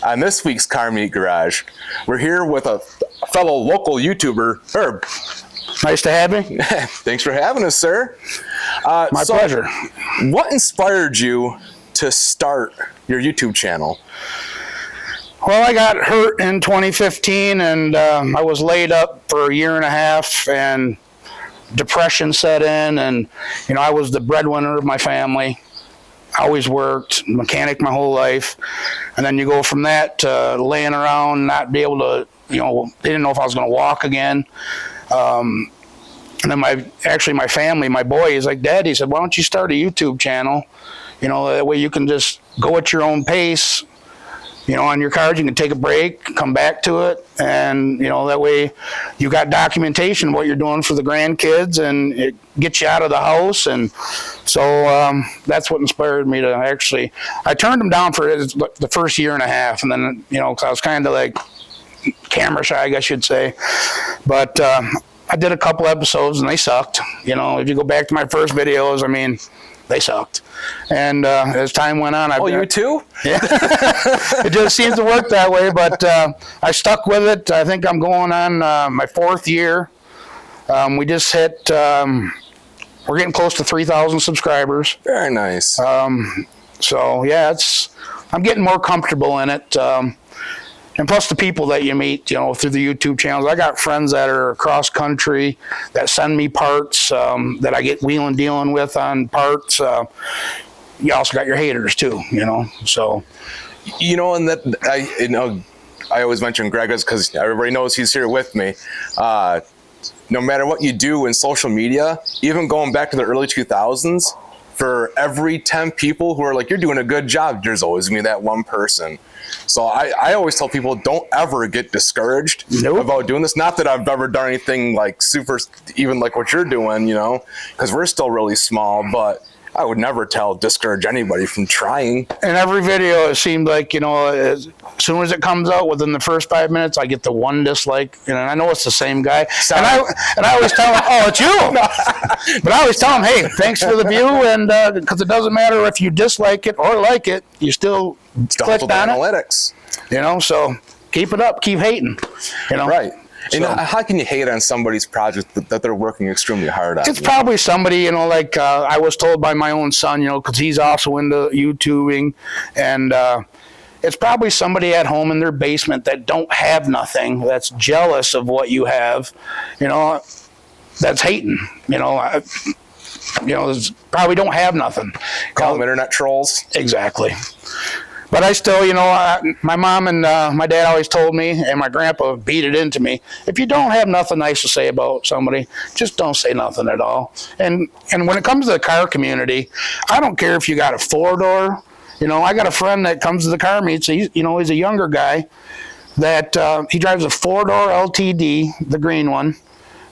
On this week's Car Meet Garage, we're here with a fellow local YouTuber, Herb. Nice to have me. Thanks for having us, sir. My pleasure. What inspired you to start your YouTube channel? Well, I got hurt in 2015, and I was laid up for a year and a half, and depression set in, and I was the breadwinner of my family. I always worked, mechanic my whole life, and then you go from that to laying around, not be able to, they didn't know if I was going to walk again. And then my family, my boy, he's like, Dad, he said, why don't you start a YouTube channel? That way you can just go at your own pace. On your cars, you can take a break, come back to it, and that way you got documentation of what you're doing for the grandkids, and it gets you out of the house. And so that's what inspired me to actually. I turned them down for the first year and a half, and then because I was kind of like camera shy, I guess you'd say. But I did a couple episodes, and they sucked. If you go back to my first videos, they sucked. And as time went on, you too? Yeah. It just seems to work that way, but I stuck with it. I think I'm going on my fourth year. We just hit, we're getting close to 3,000 subscribers. Very nice. So yeah, I'm getting more comfortable in it. And plus the people that you meet, through the YouTube channels. I got friends that are across country that send me parts that I get wheeling dealing with on parts. You also got your haters too, so. And that, I always mention Greg because everybody knows he's here with me. No matter what you do in social media, even going back to the early 2000s, for every 10 people who are like, you're doing a good job, there's always going to be that one person. So I always tell people, don't ever get discouraged about doing this. Not that I've ever done anything like super, even like what you're doing, because we're still really small, but I would never discourage anybody from trying. In every video, it seemed like, as soon as it comes out, within the first 5 minutes, I get the one dislike. And I know it's the same guy. And I always tell him, oh, it's you. But I always tell him, hey, thanks for the view. And because it doesn't matter if you dislike it or like it, you still clicked on analytics. So keep it up, keep hating. Right. And how can you hate on somebody's project that they're working extremely hard on? It's probably somebody, like I was told by my own son, because he's also into YouTubing. And it's probably somebody at home in their basement that don't have nothing, that's jealous of what you have, that's hating, probably don't have nothing. Call them internet trolls. Exactly. But I still, my mom and my dad always told me, and my grandpa beat it into me, if you don't have nothing nice to say about somebody, just don't say nothing at all. And when it comes to the car community, I don't care if you got a four-door. I got a friend that comes to the car meets. He's a younger guy that he drives a four-door LTD, the green one,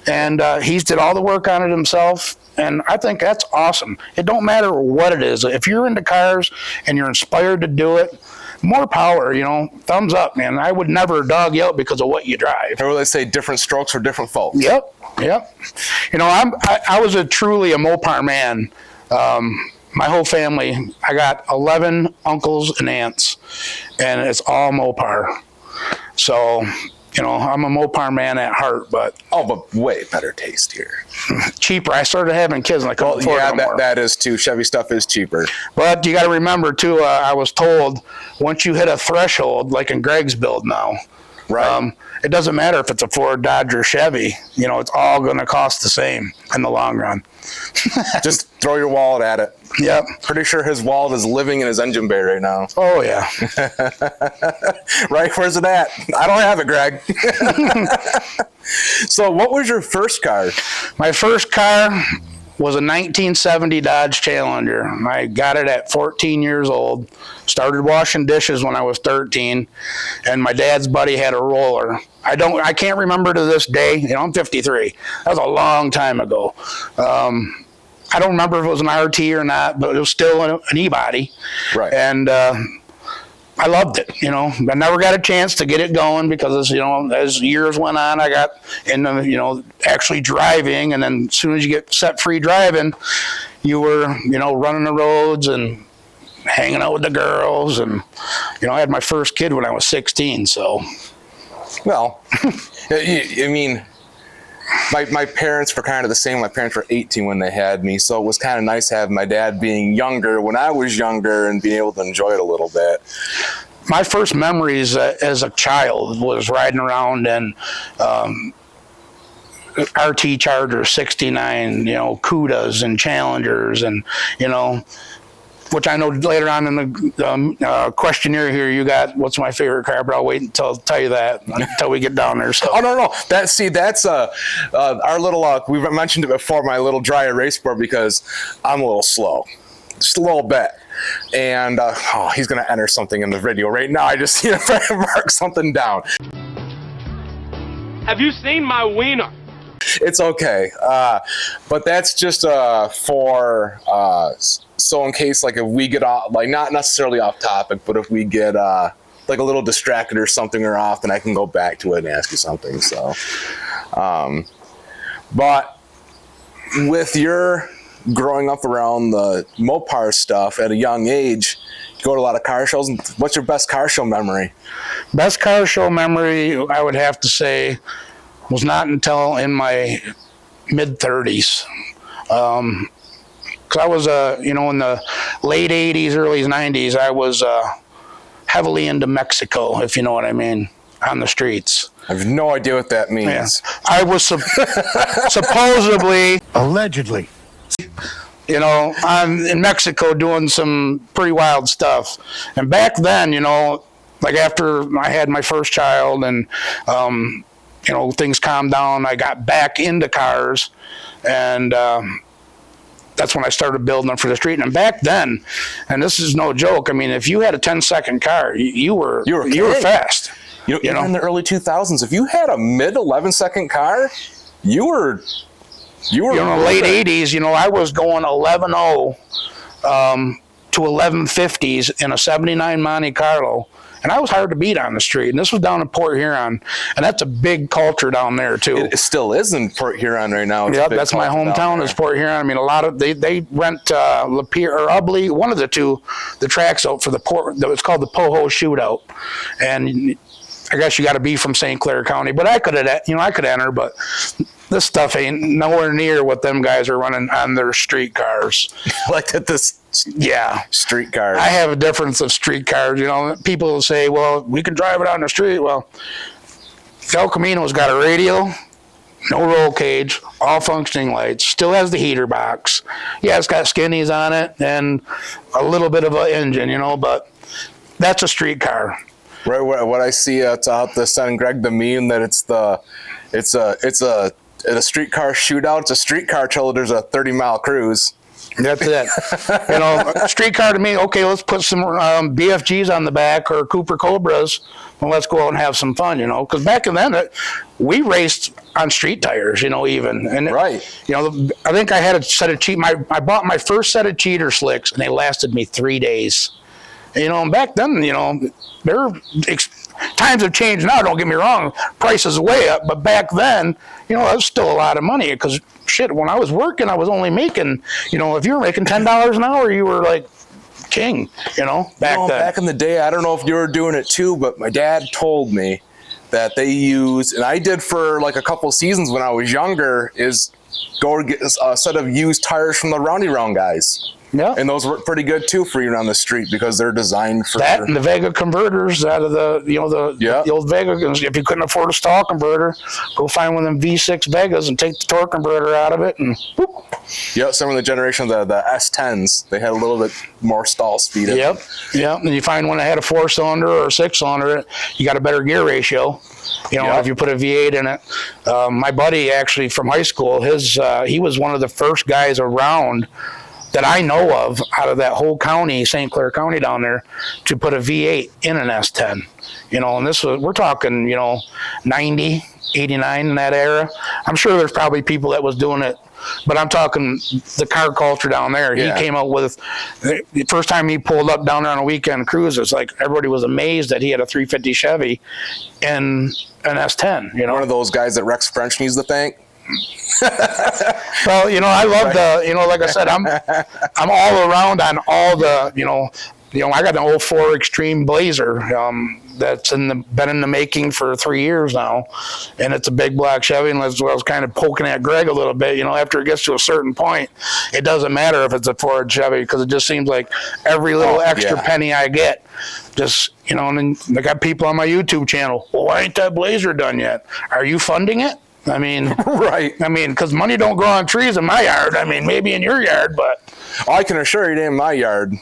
and he's did all the work on it himself. And I think that's awesome. It don't matter what it is. If you're into cars and you're inspired to do it, more power, thumbs up, man. I would never dog you out because of what you drive. Or they say different strokes for different folks. Yep. I was truly a Mopar man. My whole family, I got 11 uncles and aunts, and it's all Mopar. So, I'm a Mopar man at heart, but way better taste here. Cheaper. I started having kids, and I couldn't afford it anymore. That is too. Chevy stuff is cheaper. But you got to remember too. I was told once you hit a threshold, like in Greg's build now, right? It doesn't matter if it's a Ford, Dodge, or Chevy. It's all going to cost the same in the long run. Just throw your wallet at it. Yep. Pretty sure his wallet is living in his engine bay right now. Oh, yeah. Right? Where's it at? I don't have it, Greg. So what was your first car? My first car was a 1970 Dodge Challenger. I got it at 14 years old. Started washing dishes when I was 13, and my dad's buddy had a roller. I can't remember to this day. I'm 53. That was a long time ago. I don't remember if it was an RT or not, but it was still an E-body. Right. And I loved it. I never got a chance to get it going because, as years went on, I got into, actually driving. And then as soon as you get set free driving, you were, running the roads and hanging out with the girls, and I had my first kid when I was 16. So, well, I mean, my parents were kind of the same. My parents were 18 when they had me, so it was kind of nice having my dad being younger when I was younger and being able to enjoy it a little bit. My first memories as a child was riding around in RT Charger 69, Cudas and Challengers, and which I know later on in the questionnaire here you got what's my favorite car, but I'll wait until I'll tell you that until we get down there. So. Oh no, that's our little. We've mentioned it before. My little dry erase board, because I'm a little slow, just a little bit. And he's gonna enter something in the video right now. I just need to mark something down. Have you seen my wiener? It's okay, but that's just for so in case, like, if we get off, like, not necessarily off topic, but if we get like a little distracted or something or off, then I can go back to it and ask you something. So, but with your growing up around the Mopar stuff at a young age, you go to a lot of car shows. What's your best car show memory? Best car show memory, I would have to say, was not until in my mid-30s. Because I was, in the late 80s, early 90s, I was heavily into Mexico, if you know what I mean, on the streets. I have no idea what that means. Yeah. I was supposedly... Allegedly. in Mexico doing some pretty wild stuff. And back then, like after I had my first child and, things calmed down, I got back into cars, and that's when I started building them for the street. And back then, and this is no joke, I mean, if you had a 10-second car, you were fast. Even in the early 2000s, if you had a mid 11-second car, you were late 80s, I was going 11.0 to 1150s in a 79 Monte Carlo, and I was hard to beat on the street. And this was down in Port Huron, and that's a big culture down there too. It still is in Port Huron right now. Yep, that's my hometown is Port Huron. I mean, a lot of they rent Lapeer or Ubley, one of the two, the tracks out for the port. It's called the Poho Shootout, and I guess you got to be from St. Clair County. But I could enter, but this stuff ain't nowhere near what them guys are running on their street cars. Like at this, street cars. I have a difference of street cars. People will say, "Well, we can drive it on the street." Well, El Camino's got a radio, no roll cage, all functioning lights, still has the heater box. Yeah, it's got skinnies on it and a little bit of an engine, but that's a street car. Right. What I see out the Son Greg, the meme that it's a streetcar shootout. It's a streetcar till there's a 30-mile cruise. That's it. Streetcar to me, okay, let's put some BFGs on the back or Cooper Cobras, and let's go out and have some fun, because back then we raced on street tires, even. And right. I think I had a set of I bought my first set of cheater slicks, and they lasted me 3 days. And back then, times have changed now, don't get me wrong, prices are way up, but back then, that was still a lot of money, because shit, when I was working, I was only making, if you were making $10 an hour, you were like king, back then. Back in the day, I don't know if you were doing it too, but my dad told me that they use, and I did for like a couple seasons when I was younger, is go get a set of used tires from the Roundy Round guys. Yeah. And those work pretty good too for you on the street, because they're designed for that, and the Vega converters out of the old Vega. If you couldn't afford a stall converter, go find one of them V6 Vegas and take the torque converter out of it, and whoop. Yeah, some of the generation of the S10s, they had a little bit more stall speed. Yep. And you find one that had a 4-cylinder or a 6-cylinder, you got a better gear ratio. If you put a V8 in it. My buddy actually from high school, he was one of the first guys around that I know of out of that whole county, St. Clair County down there, to put a V8 in an S10. And we're talking, 90, 89 in that era. I'm sure there's probably people that was doing it, but I'm talking the car culture down there. Yeah. He came out with, the first time he pulled up down there on a weekend cruise, it's like everybody was amazed that he had a 350 Chevy in an S10. One of those guys that Rex French needs to thank. Well, I love like I said, I'm all around on all the, I got an 04 Extreme Blazer that's been in the making for 3 years now, and it's a big black Chevy. And as I was kind of poking at Greg a little bit, after it gets to a certain point, it doesn't matter if it's a Ford Chevy, because it just seems like every little extra penny I get, just and then I got people on my YouTube channel. Well, why ain't that Blazer done yet? Are you funding it? I mean, right. I mean, because money don't grow on trees in my yard. I mean, maybe in your yard, but I can assure you, it ain't in my yard.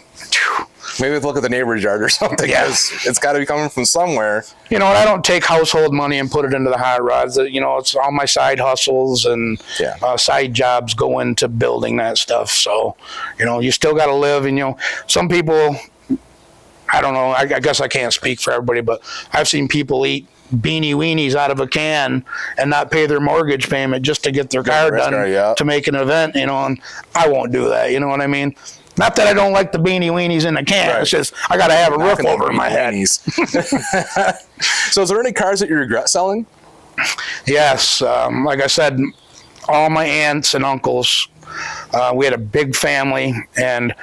Maybe look at the neighbor's yard or something. Yeah. It's got to be coming from somewhere. And I don't take household money and put it into the hot rods. It's all my side hustles and side jobs go into building that stuff. So, you still got to live. And, some people, I don't know, I guess I can't speak for everybody, but I've seen people eat beanie weenies out of a can and not pay their mortgage payment just to get their car done to make an event, and I won't do that. You know what I mean? Not that I don't like the beanie weenies in the can. Right. It's just I got to have a roof over my head. So is there any cars that you regret selling? Yes. Like I said, all my aunts and uncles, we had a big family, and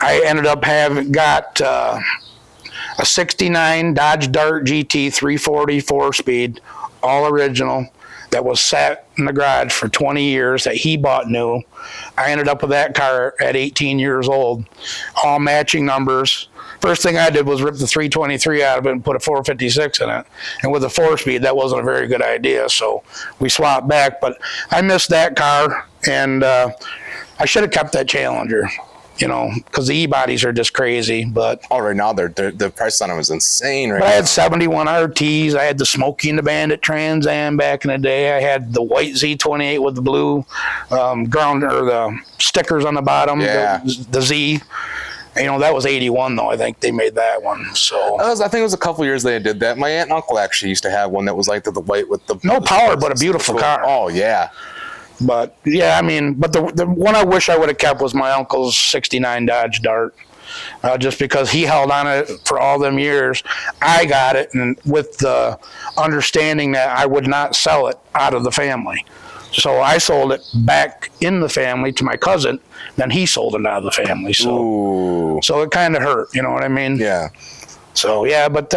I ended up got a 69 Dodge Dart GT 340 4-speed, all original, that was sat in the garage for 20 years that he bought new. I ended up with that car at 18 years old, all matching numbers. First thing I did was rip the 323 out of it and put a 456 in it. And with a 4-speed, that wasn't a very good idea, so we swapped back. But I missed that car, and I should have kept that Challenger. Because the E-bodies are just crazy. But right now, the price on them is insane right now. I had 71 RTs. I had the Smokey and the Bandit Trans Am back in the day. I had the white Z28 with the blue ground, or the stickers on the bottom, the Z. That was 81, though. I think they made that one. So I think it was a couple years they did that. My aunt and uncle actually used to have one that was like the white with the... No power, but a beautiful car. Oh, yeah. But, yeah, but the one I wish I would have kept was my uncle's 69 Dodge Dart. Just because he held on it for all them years. I got it, and with the understanding that I would not sell it out of the family. So I sold it back in the family to my cousin, then he sold it out of the family. So it kind of hurt, you know what I mean? Yeah. So, yeah, but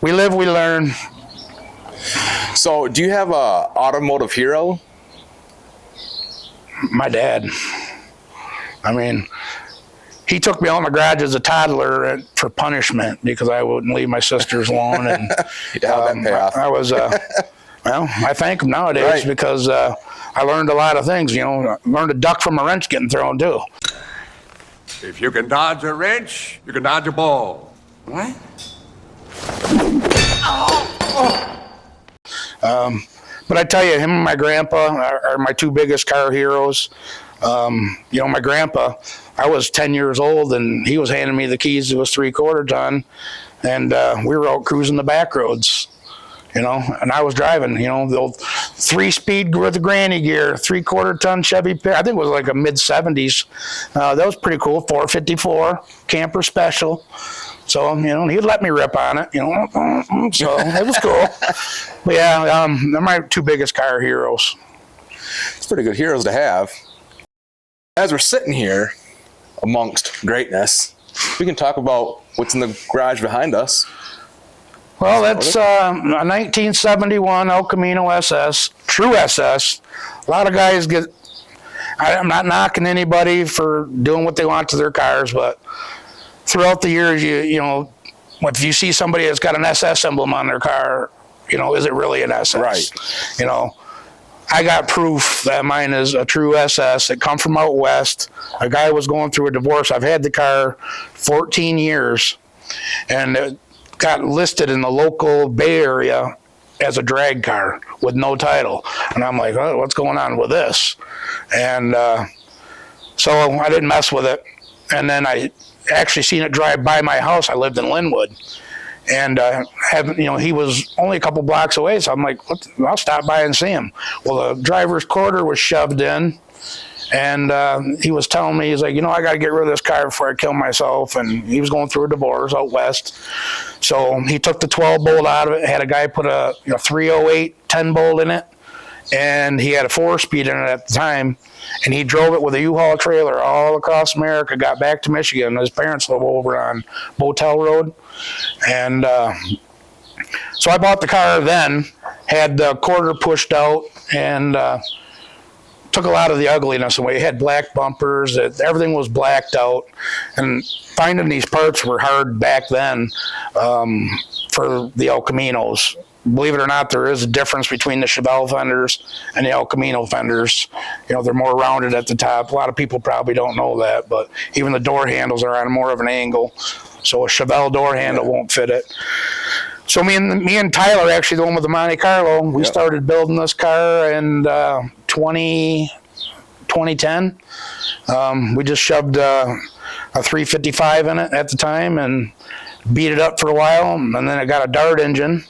we live, we learn. So, do you have a automotive hero? My dad. He took me out in the garage as a toddler for punishment because I wouldn't leave my sister's alone. And I was, I thank him nowadays because I learned a lot of things. I learned to duck from a wrench getting thrown too. If you can dodge a wrench, you can dodge a ball. What? But I tell you, him and my grandpa are my two biggest car heroes. My grandpa, I was 10 years old, and he was handing me the keys to his 3/4 ton, and we were out cruising the back roads, and I was driving, the old 3-speed with the granny gear, 3/4 ton Chevy, I think it was like a mid-70s. That was pretty cool, 454, camper special. So, he'd let me rip on it, so it was cool. But yeah, they're my two biggest car heroes. It's pretty good heroes to have. As we're sitting here amongst greatness, we can talk about what's in the garage behind us. Well, that's a 1971 El Camino SS, true SS. A lot of guys I'm not knocking anybody for doing what they want to their cars, but throughout the years, if you see somebody that's got an SS emblem on their car, is it really an SS? Right. I got proof that mine is a true SS. It come from out west. A guy was going through a divorce. I've had the car 14 years, and it got listed in the local Bay Area as a drag car with no title. And I'm like, oh, what's going on with this? And so I didn't mess with it. And then I actually seen it drive by my house. I lived in Linwood. And he was only a couple blocks away, so I'm like, I'll stop by and see him. Well, the driver's quarter was shoved in, and he was telling me, he's like, I got to get rid of this car before I kill myself. And he was going through a divorce out west. So he took the 12 bolt out of it, had a guy put a 308 10 bolt in it, and he had a 4-speed in it at the time, and he drove it with a U-Haul trailer all across America, got back to Michigan. His parents live over on Botel Road, and so I bought the car then, had the quarter pushed out, and took a lot of the ugliness away. It had black bumpers, everything was blacked out, and finding these parts were hard back then for the El Caminos. Believe it or not, there is a difference between the Chevelle fenders and the El Camino fenders. You know, they're more rounded at the top. A lot of people probably don't know that, but even the door handles are on more of an angle, so a Chevelle door handle won't fit it. So me and Tyler, actually the one with the Monte Carlo, we started building this car in 2010. We just shoved a 355 in it at the time and beat it up for a while, and then it got a Dart engine.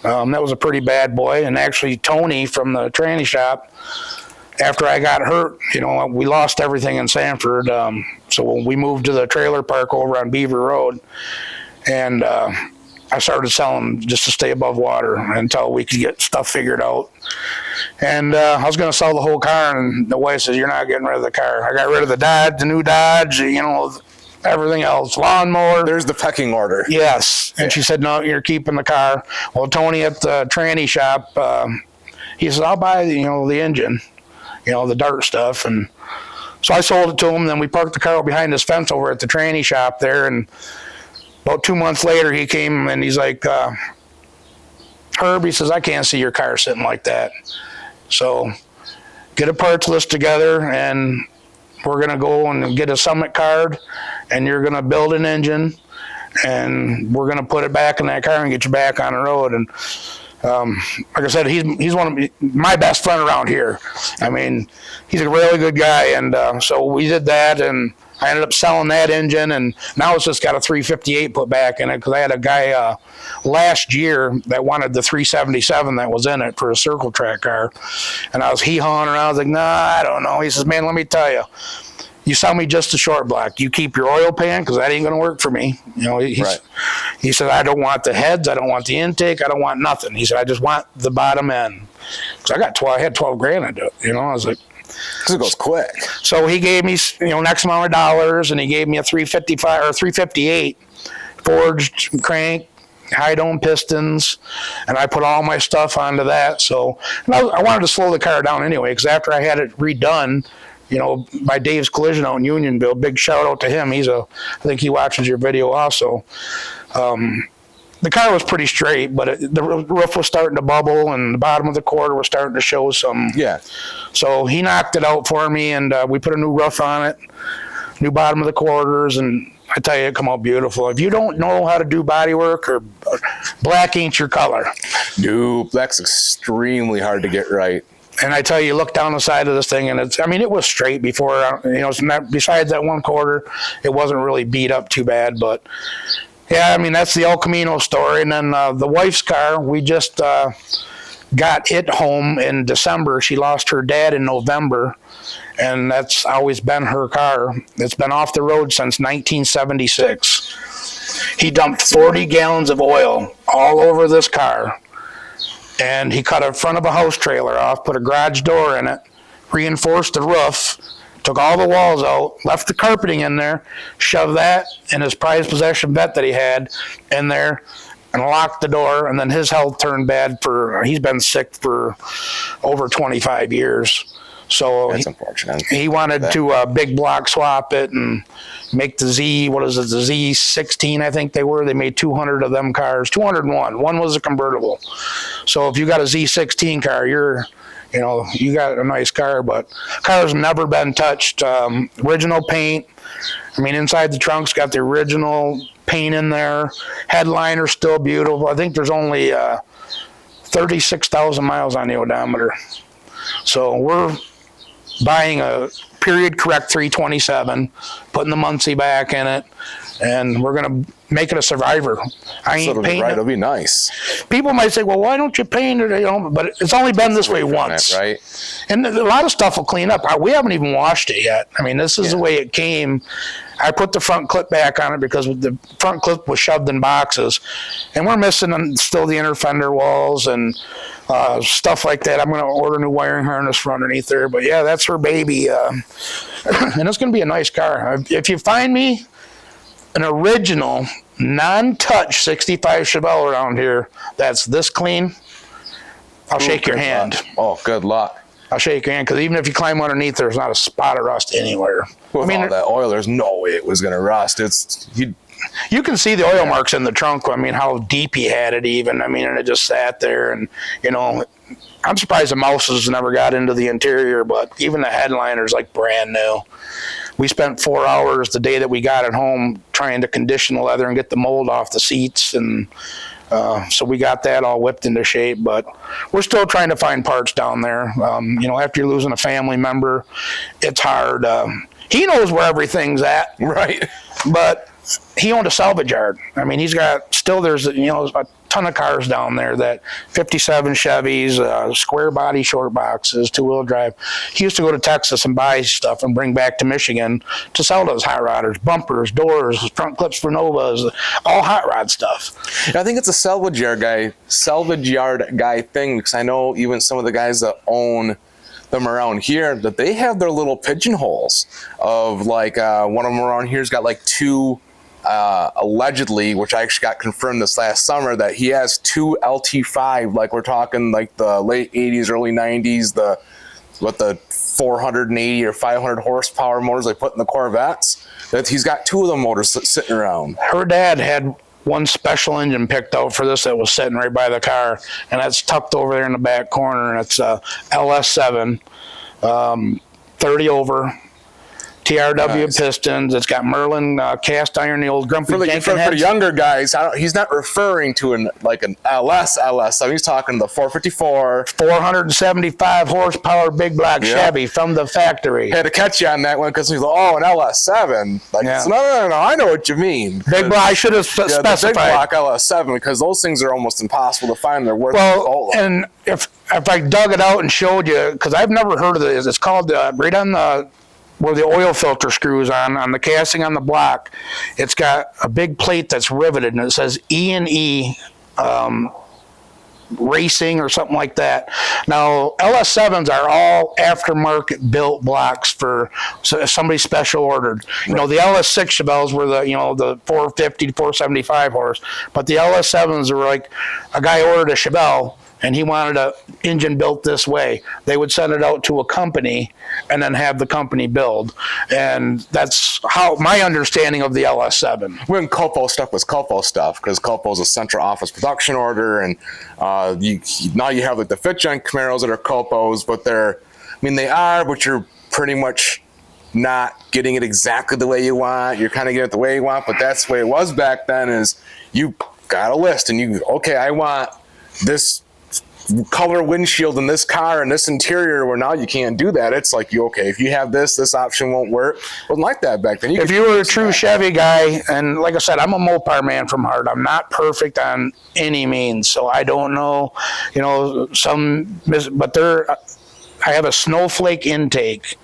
That was a pretty bad boy, and actually Tony from the tranny shop, after I got hurt, you know, we lost everything in Sanford, so we moved to the trailer park over on Beaver Road, and I started selling just to stay above water until we could get stuff figured out. And I was going to sell the whole car, and the wife says, "You're not getting rid of the car." I got rid of the Dodge, the new Dodge, you know, everything else, lawnmower. There's the pecking order. Yes. And she said, "No, you're keeping the car." Well, Tony at the tranny shop, he says, "I'll buy the engine, the Dart stuff." And so I sold it to him. Then we parked the car behind this fence over at the tranny shop there, and about 2 months later, he came and he's like, "Herb," he says, "I can't see your car sitting like that. So get a parts list together, and we're going to go and get a Summit card, and you're going to build an engine, and we're going to put it back in that car and get you back on the road." And like I said, he's one of my best friend around here. I mean, he's a really good guy, and so we did that, and I ended up selling that engine, and now it's just got a 358 put back in it, because I had a guy last year that wanted the 377 that was in it for a circle track car, and I was hee-hawing around. I was like, "Nah, I don't know." He says, "Man, let me tell you, you sell me just a short block. You keep your oil pan, because that ain't going to work for me." He said, "I don't want the heads. I don't want the intake. I don't want nothing." He said, "I just want the bottom end." So I had 12 grand into it. I was like, Because it goes quick. so he gave me, X amount of dollars, and he gave me a 355 or 358 forged crank, high dome pistons, and I put all my stuff onto that. So I wanted to slow the car down anyway, because after I had it redone, by Dave's Collision out in Unionville, big shout out to him. I think he watches your video also. The car was pretty straight, but the roof was starting to bubble, and the bottom of the quarter was starting to show some. Yeah. So he knocked it out for me, and we put a new roof on it, new bottom of the quarters, and I tell you, it come out beautiful. If you don't know how to do body work, or black ain't your color. No, black's extremely hard to get right. And I tell you, look down the side of this thing, and it was straight before, besides that one quarter, it wasn't really beat up too bad, but yeah, that's the El Camino story. And then the wife's car, we just got it home in December. She lost her dad in November, and that's always been her car. It's been off the road since 1976. He dumped 40 gallons of oil all over this car, and he cut a front of a house trailer off, put a garage door in it, reinforced the roof, took all the walls out, left the carpeting in there, shoved that and his prized possession vet that he had in there, and locked the door. And then his health turned bad he's been sick for over 25 years. So That's unfortunate. He wanted to big block swap it and make the the Z16, I think they were. They made 200 of them cars, 201. One was a convertible. So if you got a Z16 car, you got a nice car, but car's never been touched. Original paint. Inside the trunk's got the original paint in there. Headliner's still beautiful. I think there's only 36,000 miles on the odometer. So we're buying a period correct 327, putting the Muncie back in it, and we're going to make it a survivor. I ain't painting right. it. It'll be nice. People might say, well, why don't you paint it? But it's only been this way once. Right. And a lot of stuff will clean up. We haven't even washed it yet. I mean, this is the way it came. I put the front clip back on it because the front clip was shoved in boxes. And we're missing still the inner fender walls and stuff like that. I'm going to order a new wiring harness for underneath there. But yeah, that's her baby. And it's going to be a nice car. If you find me an original non-touch 65 Chevelle around here that's this clean, I'll shake your hand. Oh, good luck. I'll shake your hand, because even if you climb underneath, there's not a spot of rust anywhere. With all that oil, there's no way it was going to rust. You can see the oil marks in the trunk. I mean, how deep he had it even. I mean, and it just sat there. And, I'm surprised the mouses never got into the interior, but even the headliner's like brand new. We spent 4 hours the day that we got it home trying to condition the leather and get the mold off the seats. And so we got that all whipped into shape, but we're still trying to find parts down there. After you're losing a family member, it's hard. He knows where everything's at. Right. But he owned a salvage yard. I mean, there's a ton of cars down there, that 57 Chevys, square body short boxes, 2-wheel drive. He used to go to Texas and buy stuff and bring back to Michigan to sell those hot rodders, bumpers, doors, front clips for Novas, all hot rod stuff. I think it's a salvage yard guy thing, because I know even some of the guys that own them around here, that they have their little pigeonholes of like one of them around here's got like 2 allegedly, which I actually got confirmed this last summer, that he has 2 LT5, like we're talking like the late 80s, early 90s, the 480 or 500 horsepower motors they put in the Corvettes, that he's got 2 of them motors sitting around. Her dad had one special engine picked out for this that was sitting right by the car, and that's tucked over there in the back corner, and it's a LS7, 30 over, TRW nice. Pistons. It's got Merlin cast iron, the old grumpy for the younger guys. He's not referring to an LS. I mean, he's talking the 454, 475 horsepower big block Chevy from the factory. Had to catch you on that one because he's like, oh, an LS7. No, I know what you mean. Big block. I should have specified. The big block LS7, because those things are almost impossible to find. They're worth and if I dug it out and showed you, because I've never heard of this, it's called right on the where the oil filter screws on the casting on the block. It's got a big plate that's riveted, and it says E&E Racing or something like that. Now, LS7s are all aftermarket built blocks for somebody special ordered. The LS6 Chevelles were the 450 to 475 horse, but the LS7s were like a guy ordered a Chevelle and he wanted an engine built this way. They would send it out to a company and then have the company build. And that's how my understanding of the LS7. When Copo stuff was Copo stuff, because Copo's a central office production order, and now you have like the fifth-gen Camaros that are Copos, but but you're pretty much not getting it exactly the way you want. You're kind of getting it the way you want, but that's the way it was back then. Is you got a list and I want this color windshield in this car and this interior, where now you can't do that. It's like, if you have this option won't work. It wasn't like that back then. If you were a true Chevy guy, and like I said, I'm a Mopar man from heart. I'm not perfect on any means, so I don't know, but I have a snowflake intake.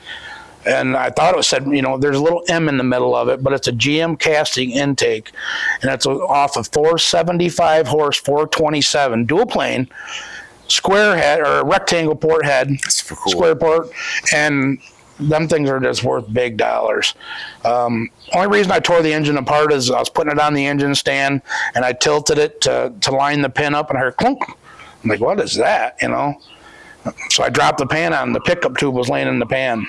And I thought it said, there's a little M in the middle of it, but it's a GM casting intake. And it's off of 475 horse, 427, dual plane, square head or rectangle port head, cool. Square port. And them things are just worth big dollars. Only reason I tore the engine apart is I was putting it on the engine stand and I tilted it to line the pin up and I heard clunk. I'm like, what is that? So I dropped the pan on, the pickup tube was laying in the pan.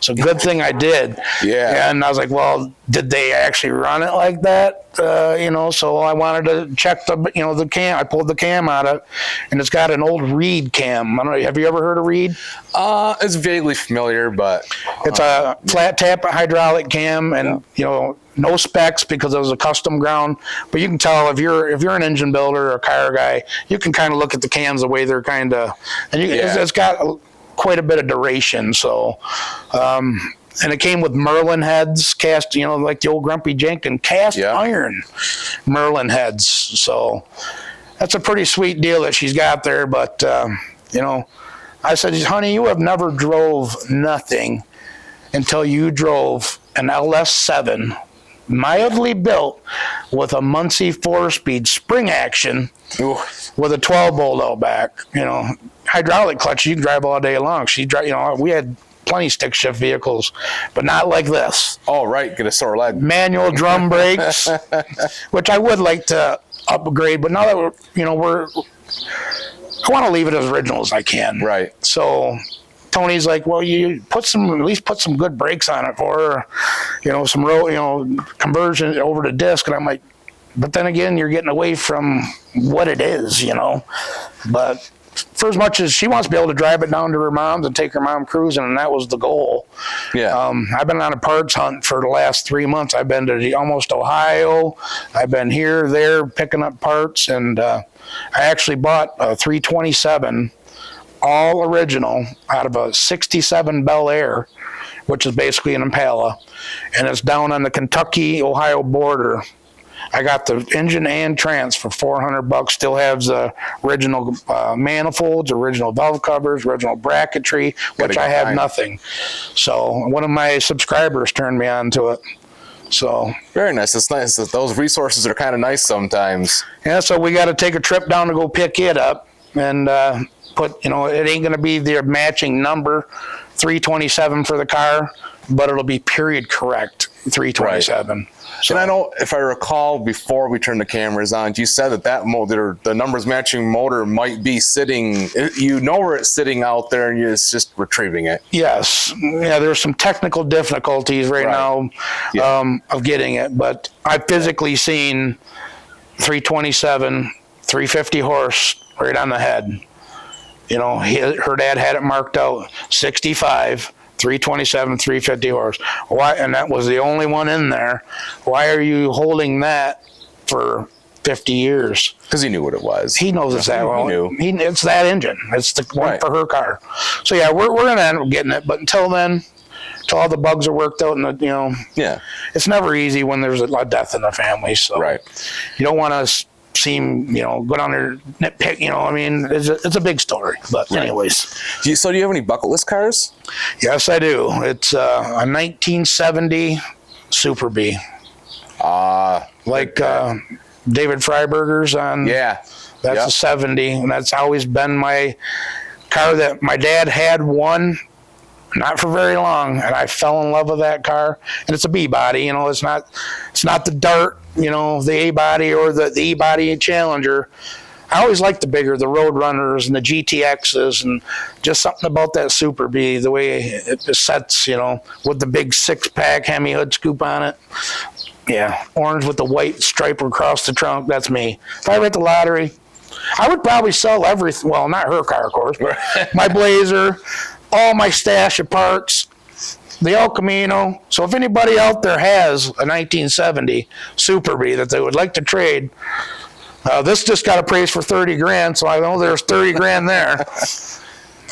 So good thing I did. Yeah. And I was like, well, did they actually run it like that? So I wanted to check the cam. I pulled the cam out of it, and it's got an old Reed cam. I don't know. Have you ever heard of Reed? It's vaguely familiar, but it's a flat tap hydraulic cam, and no specs because it was a custom ground. But you can tell if you're an engine builder or a car guy, you can kind of look at the cams the way they're kind of, and it's got quite a bit of duration. So And it came with Merlin heads, cast, like the old Grumpy Jenkins, cast iron Merlin heads. So that's a pretty sweet deal that she's got there. But, I said, honey, you have never drove nothing until you drove an LS7, mildly built, with a Muncie 4-speed spring action. Ooh. With a 12-bolt out back. Hydraulic clutch, you can drive all day long. We had plenty stick shift vehicles, but not like this. Oh, right, get a sore leg. Manual drum brakes, which I would like to upgrade, but now that I want to leave it as original as I can. Right. So Tony's like, well, you at least put some good brakes on it for her, some road, conversion over to disc. And I'm like, but then again, you're getting away from what it is, But for as much as she wants to be able to drive it down to her mom's and take her mom cruising, and that was the goal. Yeah. I've been on a parts hunt for the last 3 months. I've been to almost Ohio. I've been here, there, picking up parts, and I actually bought a 327 all original out of a 67 Bel Air, which is basically an Impala, and it's down on the Kentucky-Ohio border. I got the engine and trans for $400. Still has the original manifolds, original valve covers, original bracketry, which I have nothing. So one of my subscribers turned me on to it. So very nice. It's nice that those resources are kind of nice sometimes. Yeah. So we got to take a trip down to go pick it up and put. It ain't going to be the matching number 327 for the car, but it'll be period correct 327. Right. So, and I know, if I recall, before we turned the cameras on, you said that motor, the numbers matching motor, might be sitting. Where it's sitting out there, and it's just retrieving it. Yes, yeah. There's some technical difficulties right now of getting it, but I've physically seen 327, 350 horse right on the head. Her dad had it marked out 65. 327, 350 horse. Why? And that was the only one in there. Why are you holding that for 50 years? Because he knew what it was. He knows it's that well. He knew. It's that engine. It's the one for her car. So yeah, we're going to end up getting it. But until then, until all the bugs are worked out, and it's never easy when there's a death in the family. So you don't want to go down there nitpick, it's a big story. But anyways. Do you have any bucket list cars? Yes, I do. It's a 1970 Super B. David Freiberger's on. Yeah. That's a 70, and that's always been my car that my dad had one. Not for very long, and I fell in love with that car. And it's a B body, it's not the Dart, the A body or the E body Challenger. I always liked the Road Runners and the GTXs, and just something about that Super B, the way it sets, with the big 6-pack Hemi hood scoop on it. Yeah, orange with the white stripe across the trunk. That's me. If I hit the lottery, I would probably sell everything. Well, not her car, of course, but my Blazer, all my stash of parts, the El Camino. So if anybody out there has a 1970 Super B that they would like to trade, this just got appraised for $30,000, so I know there's $30,000 there.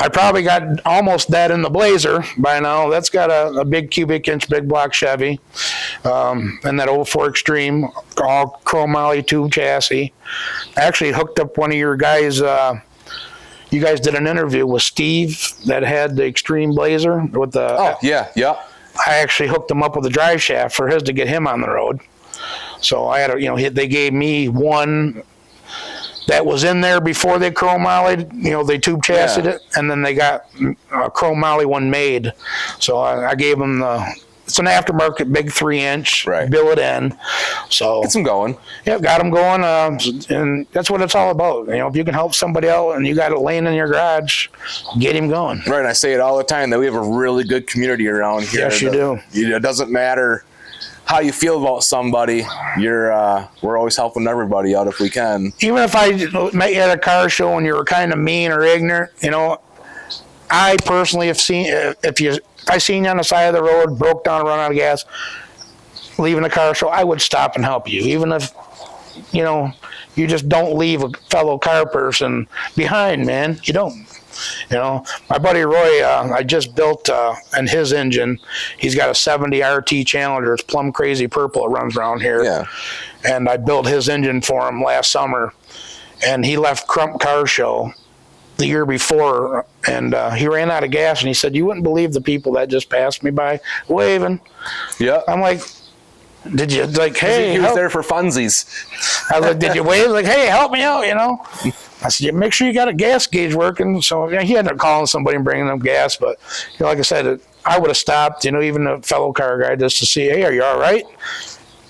I probably got almost that in the Blazer by now. That's got a big cubic inch, big block Chevy, and that 04 Extreme, all chrome molly tube chassis. I actually hooked up one of your guys. You guys did an interview with Steve that had the Extreme Blazer with the. Oh yeah. I actually hooked him up with a drive shaft for his to get him on the road. So I had they gave me one that was in there before they chrome mollied, they tube chassied it, and then they got a chrome molly one made. So I gave them it's an aftermarket big 3-inch, billet in. So gets them going. Yeah, got them going, and that's what it's all about. If you can help somebody out and you got it laying in your garage, get him going. Right, I say it all the time that we have a really good community around here. Yes, you do. It doesn't matter how you feel about somebody, we're always helping everybody out if we can. Even if I met you at a car show and you were kind of mean or ignorant, I personally have seen, if I seen you on the side of the road, broke down, run out of gas, leaving the car show, I would stop and help you. Even if, you just don't leave a fellow car person behind, man. You don't. You know, my buddy Roy, I just built in his engine. He's got a 70 RT Challenger. It's plum crazy purple. It runs around here. Yeah. And I built his engine for him last summer. And he left Crump Car Show the year before, and he ran out of gas. And he said, "You wouldn't believe the people that just passed me by waving." Yeah. I'm like, "Did you like? Hey, he was help." there for funsies. I was like, "Did you wave? Like, hey, help me out?" You know. I said, "Yeah, make sure you got a gas gauge working." So he ended up calling somebody and bringing them gas. But you know, like I said, I would have stopped. You know, even a fellow car guy just to see, "Hey, are you all right?"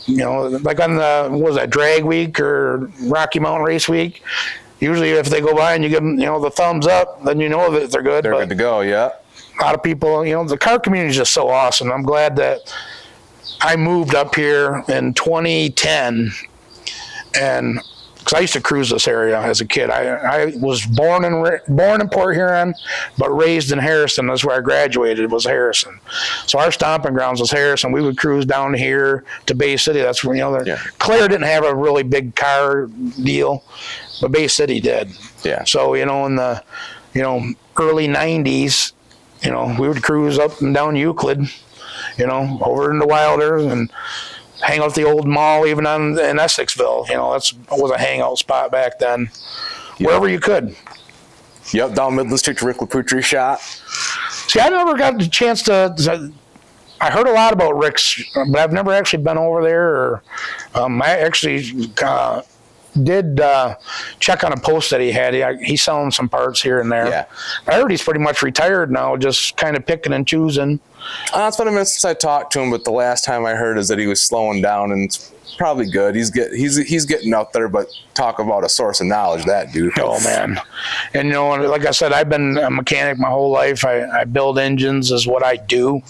You know, like on the what was that, drag week or Rocky Mountain Race week. Usually, if they go by and you give them, you know, the thumbs up, then you know that they're good. They're good to go. Yeah. A lot of people, you know, the car community is just so awesome. I'm glad that I moved up here in 2010, and because I used to cruise this area as a kid. I was born in Port Huron, but raised in Harrison. That's where I graduated, was Harrison. So our stomping grounds was Harrison. We would cruise down here to Bay City. That's where, you know, Claire didn't have a really big car deal, but Bay City did. Yeah. So, you know, in the, you know, early 90s, you know, we would cruise up and down Euclid, you know, over into Wilder and hang out at the old mall, even in Essexville. You know, that was a hangout spot back then. Yep. Wherever you could. Yep, down Midland Street to Rick LaPutri shot. See, I never got the chance to. I heard a lot about Rick's, but I've never actually been over there. Or I actually did check on a post that he had. He's selling some parts here and there. Yeah. I heard he's pretty much retired now, just kind of picking and choosing. It's been a minute since I talked to him, but the last time I heard is that he was slowing down, and it's probably good. He's getting out there, but talk about a source of knowledge, that dude. Oh man, and you know, like I said, I've been a mechanic my whole life. I build engines is what I do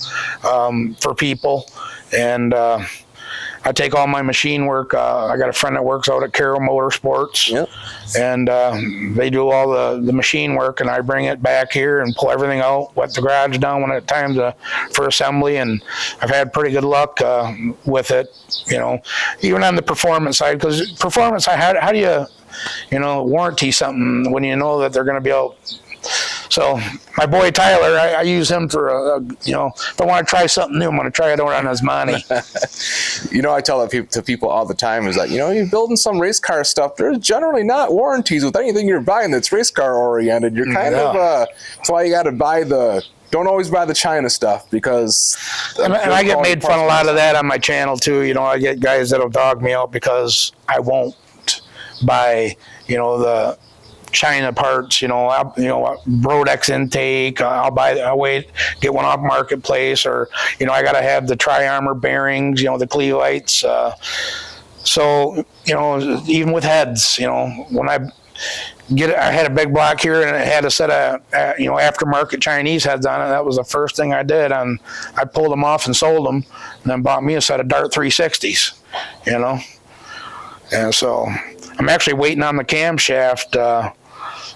for people, and I take all my machine work. I got a friend that works out at Carroll Motorsports, yep. And they do all the machine work, and I bring it back here and pull everything out, wet the garage down when it's time for assembly, and I've had pretty good luck with it, you know, even on the performance side, because performance side, how do you know, warranty something when you know that they're going to be out? So my boy Tyler, I use him for, you know, if I want to try something new, I'm going to try it out on his money. You know, I tell that to people all the time is that, you know, you're building some race car stuff. There's generally not warranties with anything you're buying that's race car oriented. You're kind of, that's why you got to don't always buy the China stuff, because. And I get made fun a lot of that on my channel too. You know, I get guys that'll dog me out because I won't buy, you know, the China parts, you know, Brodex intake. I'll get one off Marketplace, or, you know, I got to have the tri-armor bearings, you know, the Clevites. So, you know, even with heads, you know, when I had a big block here and it had a set of, you know, aftermarket Chinese heads on it. That was the first thing I did. And I pulled them off and sold them, and then bought me a set of Dart 360s, you know. And so I'm actually waiting on the camshaft.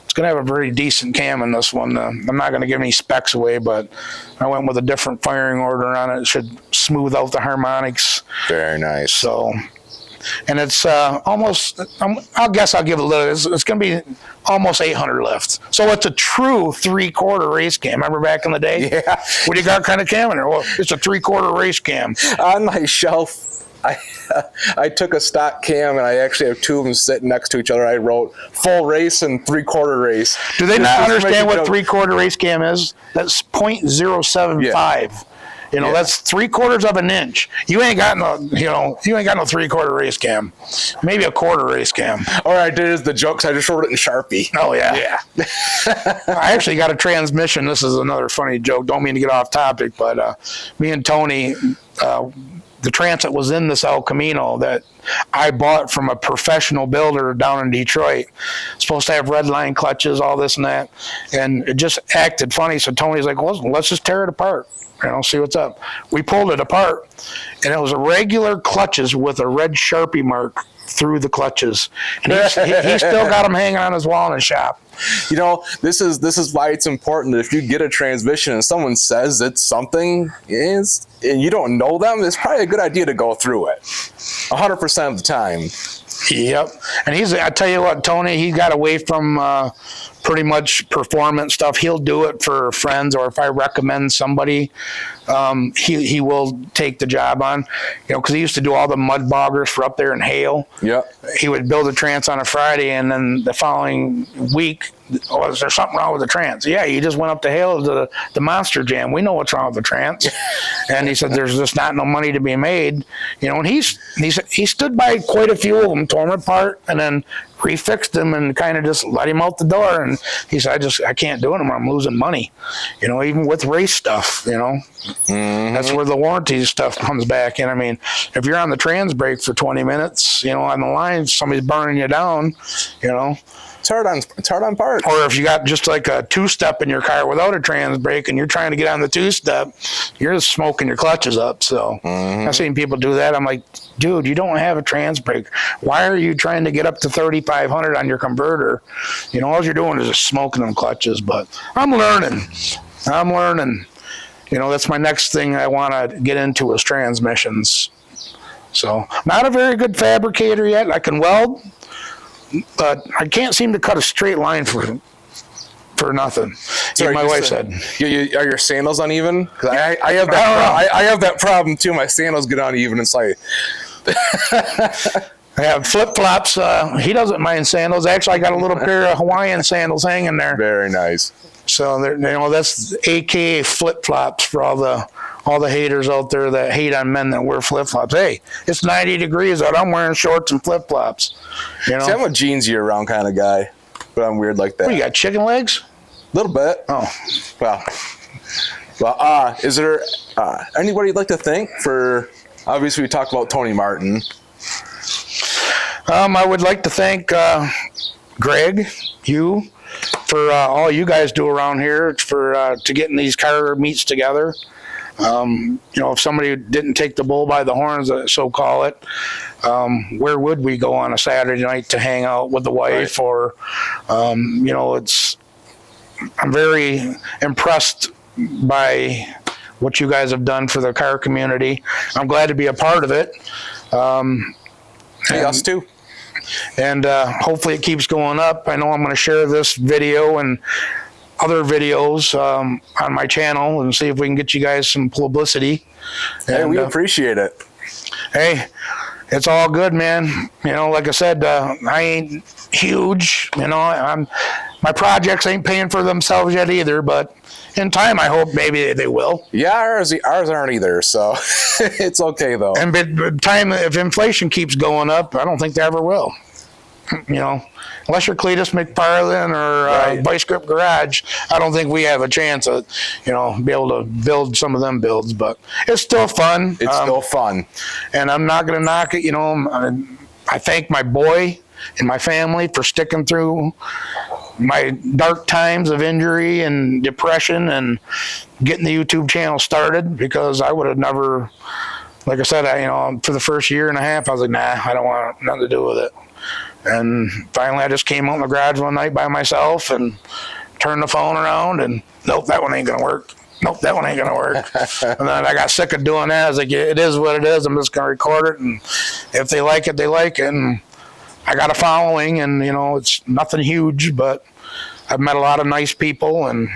It's going to have a very decent cam in this one. I'm not going to give any specs away, but I went with a different firing order on it. It should smooth out the harmonics. Very nice. So, and it's almost, I'll guess I'll give it a little, it's going to be almost 800 lift. So it's a true 3/4 race cam. Remember back in the day? Yeah. What do you got kind of cam in there? Well, it's a 3/4 race cam. On my shelf, I took a stock cam, and I actually have two of them sitting next to each other. I wrote full race and 3/4 race. Do they not understand what 3/4 race cam is? That's 0.075. Yeah. You know, that's 3/4 of an inch. You ain't got no 3/4 race cam. Maybe a quarter race cam. All I did is the jokes. I just wrote it in Sharpie. Oh yeah. I actually got a transmission. This is another funny joke. Don't mean to get off topic, but me and Tony, the Transit was in this El Camino that I bought from a professional builder down in Detroit. Supposed to have red line clutches, all this and that, and it just acted funny. So Tony's like, well, let's just tear it apart. You know, see what's up. We pulled it apart, and it was a regular clutches with a red Sharpie mark through the clutches. And he still got them hanging on his wall in his shop. You know, this is why it's important that if you get a transmission and someone says it's something and you don't know them, it's probably a good idea to go through it 100% of the time. Yep. And I tell you what, Tony, he got away from pretty much performance stuff. He'll do it for friends, or if I recommend somebody, he will take the job on, because he used to do all the mud boggers for up there in Hale. Yeah. He would build a trance on a Friday, and then the following week, is there something wrong with the trance? Yeah, you just went up to Hale to the Monster Jam. We know what's wrong with the trance. And he said, there's just not no money to be made. And he stood by quite a few of them, tore them apart, and then refixed them and kind of just let him out the door. And he said, I can't do it anymore. I'm losing money, even with race stuff, Mm-hmm. That's where the warranty stuff comes back in. I mean, if you're on the trans brake for 20 minutes, on the line, somebody's burning you down, It's hard on parts. Or if you got just like a two-step in your car without a trans brake and you're trying to get on the two-step, you're just smoking your clutches up. So I've seen people do that. I'm like, dude, you don't have a trans brake. Why are you trying to get up to 3,500 on your converter? All you're doing is just smoking them clutches. But I'm learning. That's my next thing I want to get into is transmissions. So not a very good fabricator yet. I can weld, but I can't seem to cut a straight line for nothing. Sorry, my wife said. Are your sandals uneven? 'Cause I have that. I have that problem too. My sandals get uneven. It's like I have flip-flops. He doesn't mind sandals. Actually, I got a little pair of Hawaiian sandals hanging there. very nice. So that's AKA flip-flops for all the haters out there that hate on men that wear flip-flops. Hey, it's 90 degrees out. I'm wearing shorts and flip-flops. See, I'm a jeans year-round kind of guy, but I'm weird like that. What, you got chicken legs? A little bit. Oh. Well, is there anybody you'd like to thank for? Obviously, we talked about Tony Martin. I would like to thank Greg, you, for all you guys do around here to getting these car meets together. If somebody didn't take the bull by the horns, so call it, where would we go on a Saturday night to hang out with the wife? Right. Or, I'm very impressed by what you guys have done for the car community. I'm glad to be a part of it. Hey, us too. And hopefully it keeps going up. I know I'm going to share this video and other videos on my channel and see if we can get you guys some publicity. Hey, we appreciate it. Hey, it's all good, man. Like I said, I ain't huge. My projects ain't paying for themselves yet either, but in time, I hope maybe they will. Yeah, ours aren't either, so it's okay though. And but time, if inflation keeps going up, I don't think they ever will. Unless you're Cletus McFarlane or Vice Grip Garage, I don't think we have a chance of, be able to build some of them builds. But it's still fun. It's still fun, and I'm not going to knock it. I thank my boy and my family for sticking through my dark times of injury and depression and getting the YouTube channel started, because I would have never, like I said, for the first year and a half, I was like, nah, I don't want nothing to do with it. And finally, I just came out in the garage one night by myself and turned the phone around and, nope, that one ain't going to work. Nope, that one ain't going to work. And then I got sick of doing that. I was like, it is what it is. I'm just going to record it. And if they like it, they like it. And I got a following, and, it's nothing huge, but I've met a lot of nice people. And,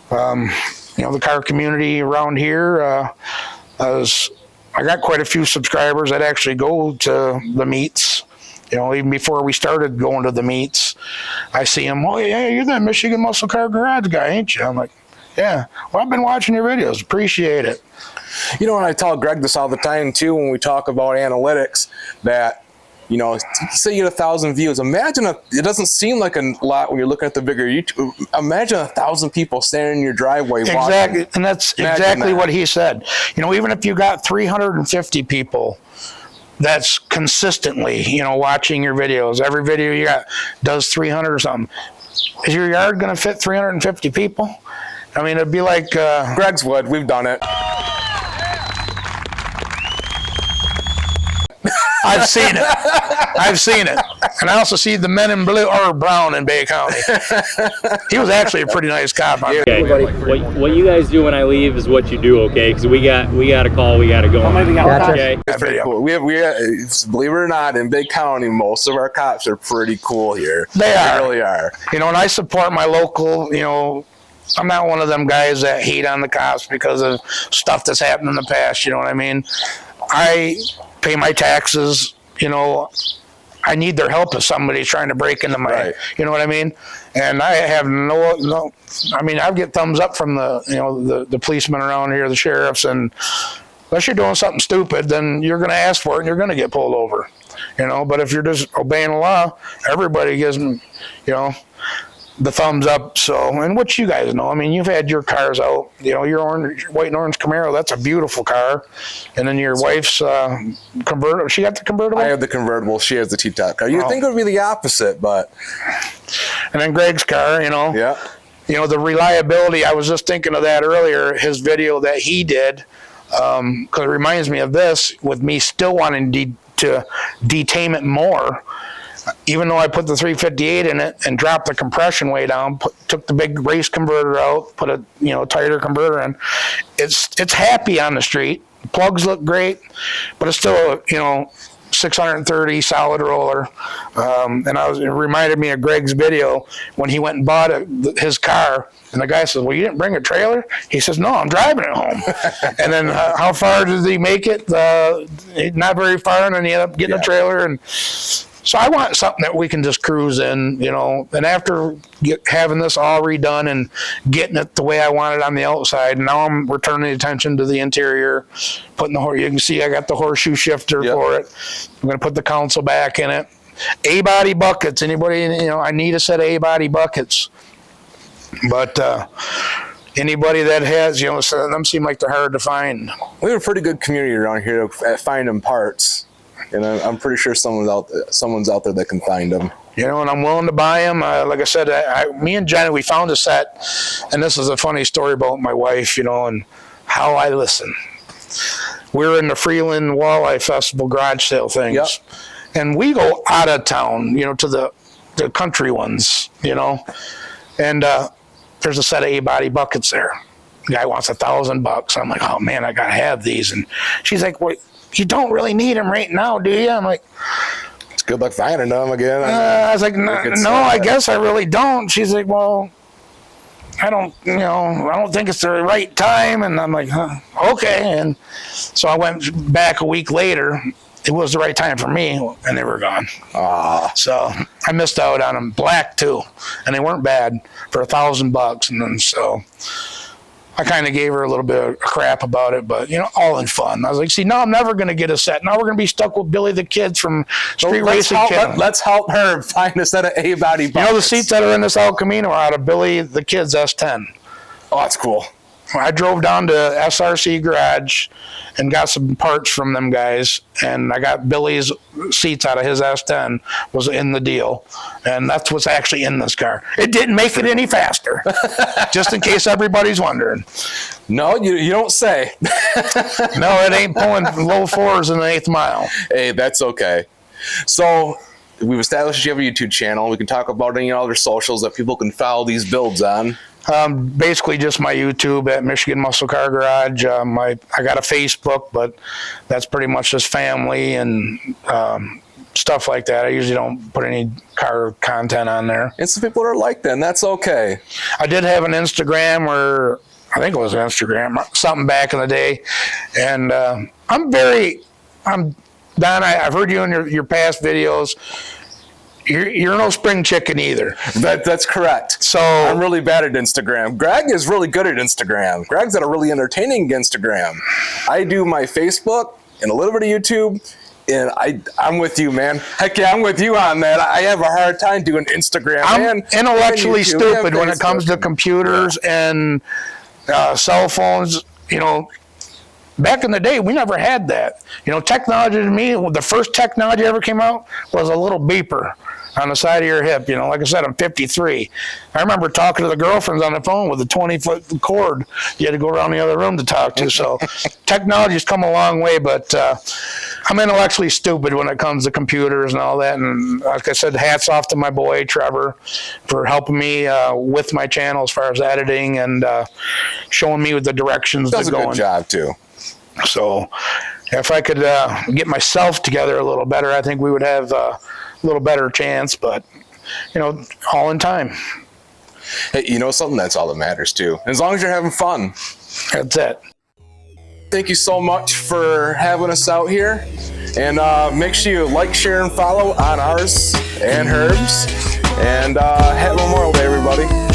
the car community around here, I got quite a few subscribers that actually go to the meets. Even before we started going to the meets, I see them, oh, yeah, you're that Michigan Muscle Car Garage guy, ain't you? I'm like, yeah. Well, I've been watching your videos. Appreciate it. And I tell Greg this all the time, too, when we talk about analytics, that, say you get 1,000 views. Imagine it doesn't seem like a lot when you're looking at the bigger YouTube. Imagine 1,000 people standing in your driveway watching. Exactly, and that's exactly what he said. Even if you got 350 people that's consistently, watching your videos, every video you got does 300 or something. Is your yard going to fit 350 people? I mean, it'd be like... Greg's wood. We've done it. I've seen it. And I also see the men in blue or brown in Bay County. He was actually a pretty nice cop. Okay. What you guys do when I leave is what you do, okay? Because we got a call, we got to go. Gotcha. Okay. It's pretty cool. We believe it or not, in Big County, most of our cops are pretty cool here. They are. They really are. You know, and I support my local, you know, I'm not one of them guys that hate on the cops because of stuff that's happened in the past, you know what I mean? I pay my taxes, you know, I need their help if somebody's trying to break into my, Right. you know what I mean? And I have no, I mean, I get thumbs up from the, you know, the policemen around here, the sheriffs, and unless you're doing something stupid, then you're going to ask for it and you're going to get pulled over, you know? But if you're just obeying the law, everybody gives them, you know, the thumbs up. So, and what you guys know, I mean, you've had your cars out, you know, your white and orange Camaro, that's a beautiful car. And then your wife's convertible, she got the convertible? I have the convertible. She has the T-top car. You'd think it would be the opposite, but. And then Greg's car, you know. Yeah. You know, the reliability, I was just thinking of that earlier, his video that he did, because it reminds me of this, with me still wanting to detain it more. Even though I put the 358 in it and dropped the compression way down, took the big race converter out, put a, you know, tighter converter in, it's happy on the street. The plugs look great, but it's still a, you know, 630 solid roller. And it reminded me of Greg's video when he went and bought his car. And the guy says, "Well, you didn't bring a trailer?" He says, "No, I'm driving it home." And then how far did he make it? Not very far, and then he ended up getting a trailer. And so I want something that we can just cruise in, you know, and after having this all redone and getting it the way I want it on the outside, now I'm returning attention to the interior, putting you can see I got the horseshoe shifter for it. I'm going to put the console back in it. A-body buckets, anybody, you know, I need a set of A-body buckets. But anybody that has, you know, them seem like they're hard to find. We have a pretty good community around here at finding parts. And I'm pretty sure someone's out there that can find them. You know, and I'm willing to buy them. Like I said, me and Jenny, we found a set, and this is a funny story about my wife, you know, and how I listen. We were in the Freeland Walleye Festival garage sale things, Yep. and we go out of town, you know, to the country ones, you know, and there's a set of A-body buckets there. The guy wants $1,000. I'm like, oh man, I gotta have these, and she's like, well, you don't really need them right now, do you? I'm like, It's good luck finding them again. I was like, no, I guess I really don't. She's like, well, I don't think it's the right time. And I'm like, huh, okay. And so I went back a week later. It was the right time for me, and they were gone. So I missed out on them. Black too, and they weren't bad for $1,000. And then so I kind of gave her a little bit of crap about it, but, you know, all in fun. I was like, see, now I'm never going to get a set. Now we're going to be stuck with Billy the Kid's from Street Racing Kid. Let's help her find a set of A-body buckets. You know, the seats that are in this El Camino are out of Billy the Kid's S10. Oh, that's cool. I drove down to SRC Garage and got some parts from them guys, and I got Billy's seats out of his S10 was in the deal, and that's what's actually in this car. It didn't make it any faster, just in case everybody's wondering. No, you don't say. No, it ain't pulling low fours in the 8th mile. Hey, that's okay. So we've established you have a YouTube channel. We can talk about any other socials that people can follow these builds on. Basically just my YouTube at Michigan Muscle Car Garage. I got a Facebook, but that's pretty much just family and stuff like that. I usually don't put any car content on there. And some people are like that, and that's okay. I did have an Instagram, or I think it was Instagram, something back in the day. And Don, I've heard you in your past videos. You're no spring chicken either. That's correct. So I'm really bad at Instagram. Greg is really good at Instagram. Greg's got a really entertaining Instagram. I do my Facebook and a little bit of YouTube, and I'm with you, man. Heck yeah, I'm with you on that. I have a hard time doing Instagram. I'm intellectually stupid when it comes to computers and cell phones. You know, back in the day, we never had that. You know, technology to me, the first technology ever came out was a little beeper on the side of your hip. You know, like I said, I'm 53. I remember talking to the girlfriends on the phone with a 20-foot cord. You had to go around the other room to talk to. So technology's come a long way, but I'm intellectually stupid when it comes to computers and all that. And like I said, hats off to my boy Trevor for helping me with my channel as far as editing and showing me the directions Does to a go good in. job too. So if I could get myself together a little better, I think we would have a little better chance. But all in time. Hey, you know something? That's all that matters too. As long as you're having fun. That's it. Thank you so much for having us out here. And make sure you like, share, and follow on ours and Herb's. And happy Memorial Day, everybody.